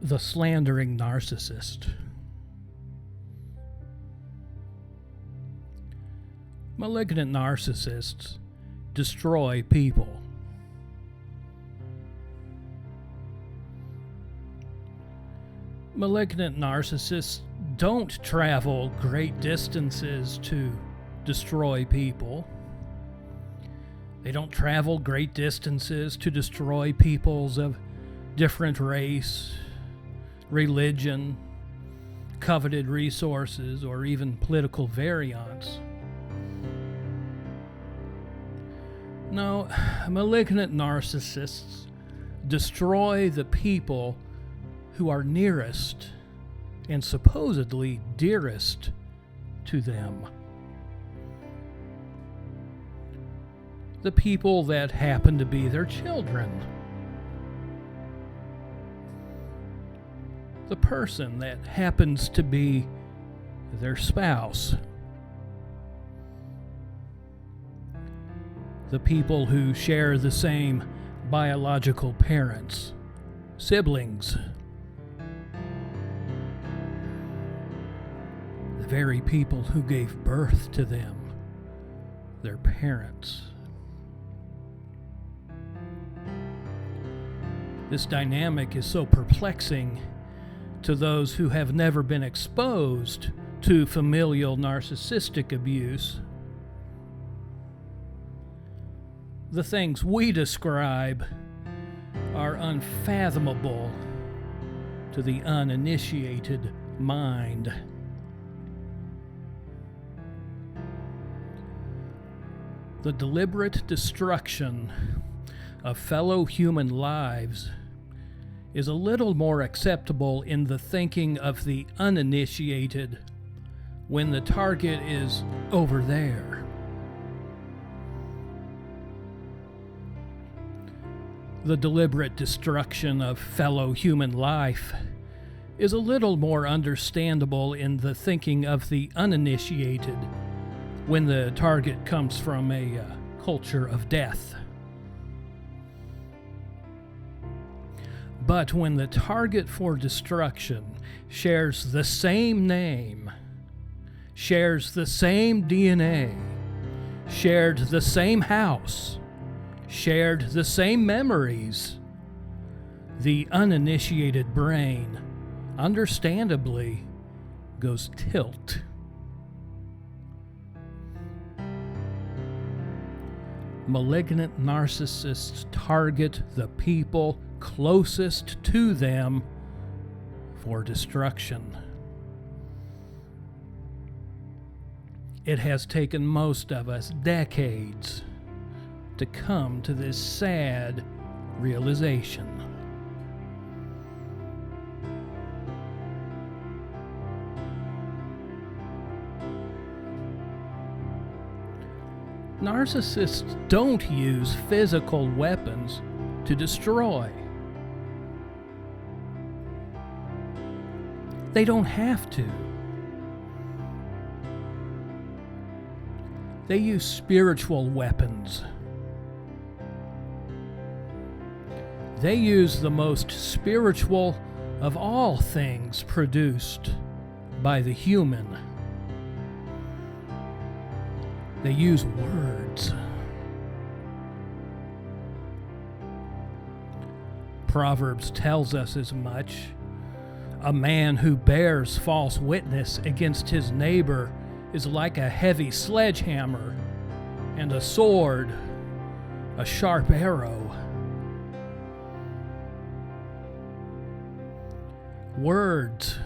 The Slandering Narcissist. Malignant narcissists destroy people. Malignant narcissists don't travel great distances to destroy people. They don't travel great distances to destroy peoples of different race, religion, coveted resources, or even political variance. No, malignant narcissists destroy the people who are nearest and supposedly dearest to them. The people that happen to be their children. The person that happens to be their spouse. The people who share the same biological parents, siblings. The very people who gave birth to them, their parents. This dynamic is so perplexing to those who have never been exposed to familial narcissistic abuse. The things we describe are unfathomable to the uninitiated mind. The deliberate destruction of fellow human lives is a little more acceptable in the thinking of the uninitiated when the target is over there. The deliberate destruction of fellow human life is a little more understandable in the thinking of the uninitiated when the target comes from a culture of death. But when the target for destruction shares the same name, shares the same DNA, shared the same house, shared the same memories, the uninitiated brain, understandably, goes tilt. Malignant narcissists target the people closest to them for destruction. It has taken most of us decades to come to this sad realization. Narcissists don't use physical weapons to destroy. They don't have to. They use spiritual weapons. They use the most spiritual of all things produced by the human. They use words. Proverbs tells us as much. A man who bears false witness against his neighbor is like a heavy sledgehammer, and a sword, a sharp arrow. Words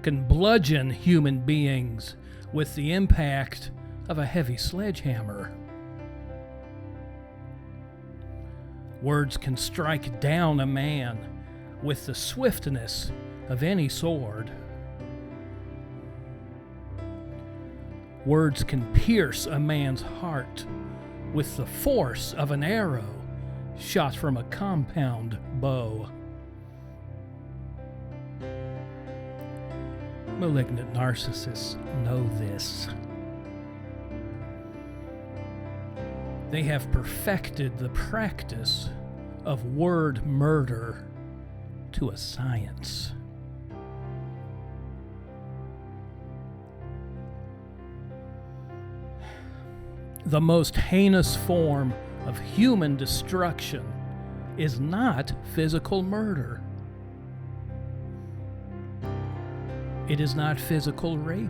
can bludgeon human beings with the impact of a heavy sledgehammer. Words can strike down a man with the swiftness of any sword. Words can pierce a man's heart with the force of an arrow shot from a compound bow. Malignant narcissists know this. They have perfected the practice of word murder to a science. The most heinous form of human destruction is not physical murder. It is not physical rape.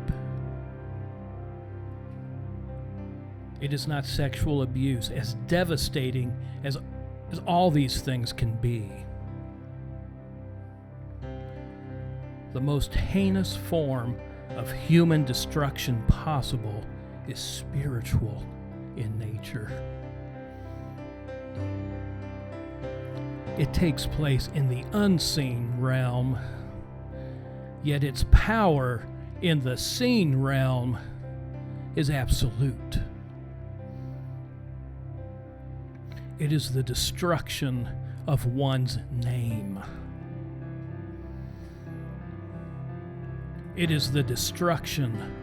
It is not sexual abuse, as devastating as all these things can be. The most heinous form of human destruction possible is spiritual in nature. It takes place in the unseen realm, yet its power in the seen realm is absolute. It is the destruction of one's name. It is the destruction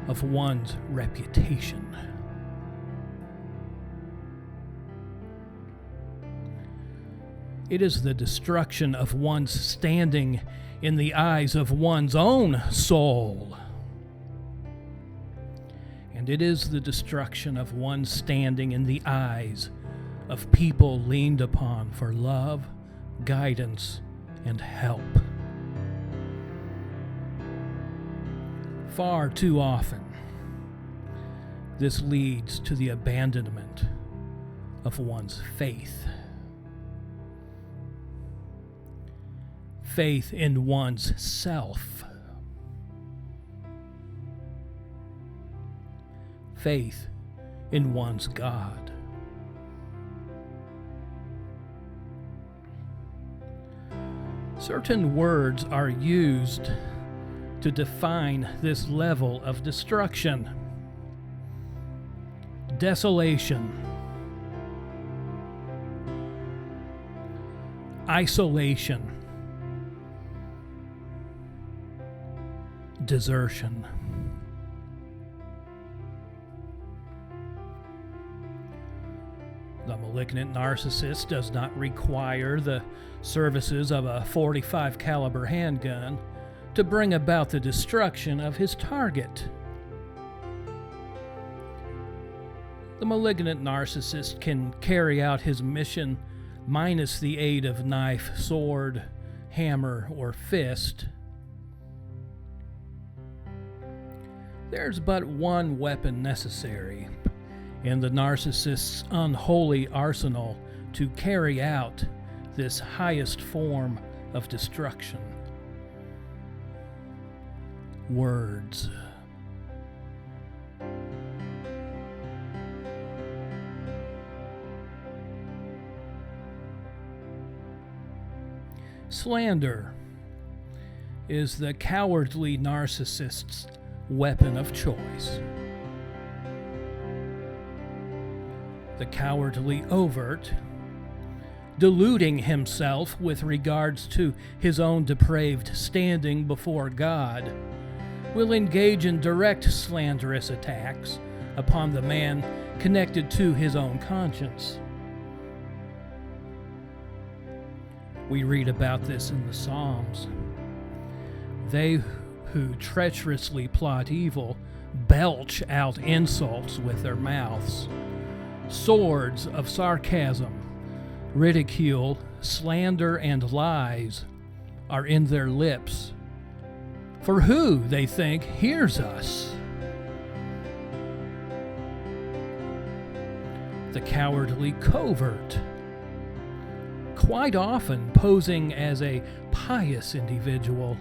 of one's reputation. It is the destruction of one's standing in the eyes of one's own soul. And it is the destruction of one's standing in the eyes of people leaned upon for love, guidance, and help. Far too often, this leads to the abandonment of one's faith. Faith in one's self. Faith in one's God. Certain words are used to define this level of destruction. Desolation, isolation, desertion. The malignant narcissist does not require the services of a .45 caliber handgun to bring about the destruction of his target. The malignant narcissist can carry out his mission minus the aid of knife, sword, hammer, or fist. There's but one weapon necessary in the narcissist's unholy arsenal to carry out this highest form of destruction. Words. Slander is the cowardly narcissist's weapon of choice. The cowardly overt, deluding himself with regards to his own depraved standing before God, will engage in direct slanderous attacks upon the man connected to his own conscience. We read about this in the Psalms. They who treacherously plot evil belch out insults with their mouths. Swords of sarcasm, ridicule, slander, and lies are in their lips. For who, they think, hears us? The cowardly covert, quite often posing as a pious individual,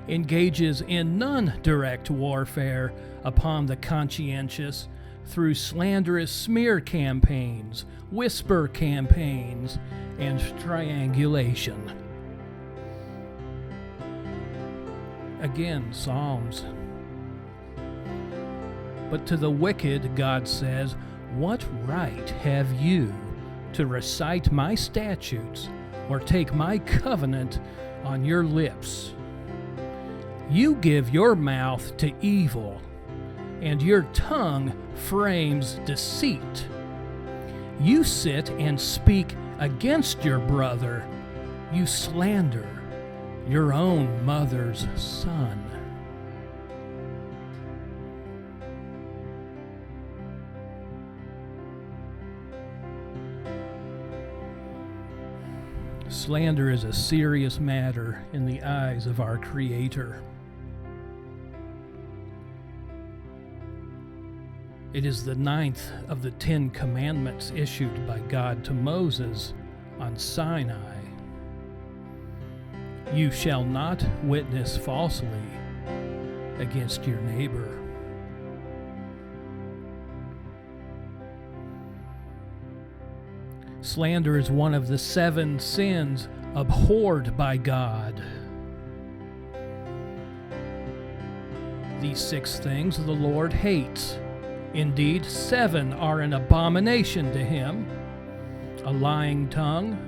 engages in non-direct warfare upon the conscientious through slanderous smear campaigns, whisper campaigns, and triangulation. Again, Psalms. But to the wicked, God says, "What right have you to recite my statutes or take my covenant on your lips? You give your mouth to evil, and your tongue frames deceit. You sit and speak against your brother, You slander your own mother's son. Slander is a serious matter in the eyes of our Creator. It is the 9th of the 10 commandments issued by God to Moses on Sinai. You shall not witness falsely against your neighbor. Slander is one of the 7 sins abhorred by God. These 6 things the Lord hates. Indeed, 7 are an abomination to him: a lying tongue,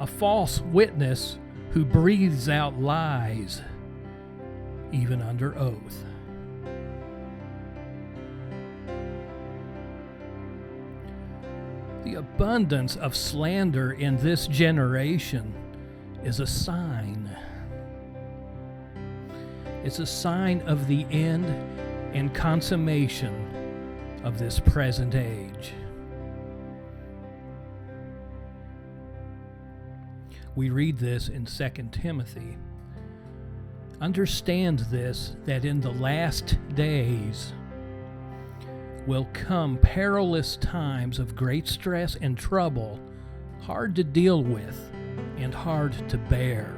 a false witness who breathes out lies, even under oath. The abundance of slander in this generation is a sign. It's a sign of the end and consummation of this present age. We read this in 2 Timothy. Understand this, that in the last days will come perilous times of great stress and trouble, hard to deal with and hard to bear.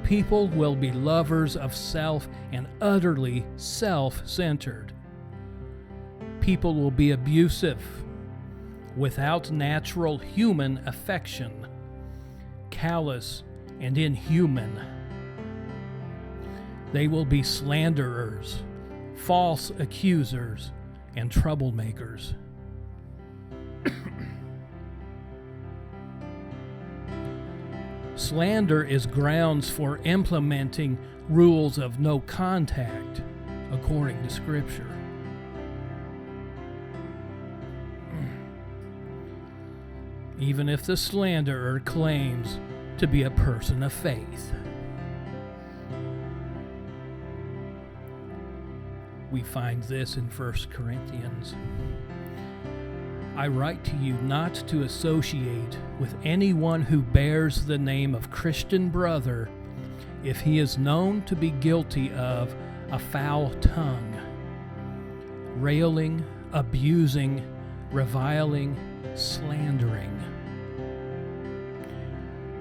People will be lovers of self and utterly self-centered. People will be abusive, without natural human affection, callous and inhuman. They will be slanderers, false accusers, and troublemakers. Slander is grounds for implementing rules of no contact, according to Scripture. Even if the slanderer claims to be a person of faith. We find this in 1 Corinthians. I write to you not to associate with anyone who bears the name of Christian brother if he is known to be guilty of a foul tongue, railing, abusing, reviling, slandering.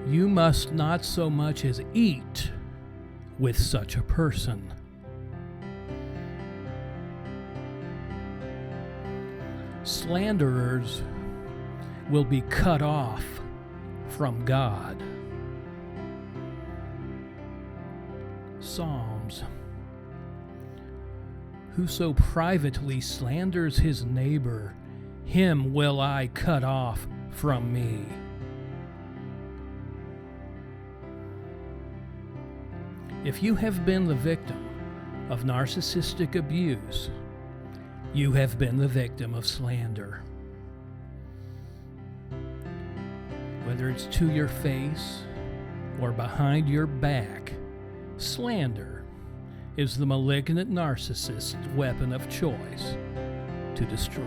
You must not so much as eat with such a person. Slanderers will be cut off from God. Psalms. Whoso privately slanders his neighbor, him will I cut off from me. If you have been the victim of narcissistic abuse, you have been the victim of slander. Whether it's to your face or behind your back, slander is the malignant narcissist's weapon of choice to destroy.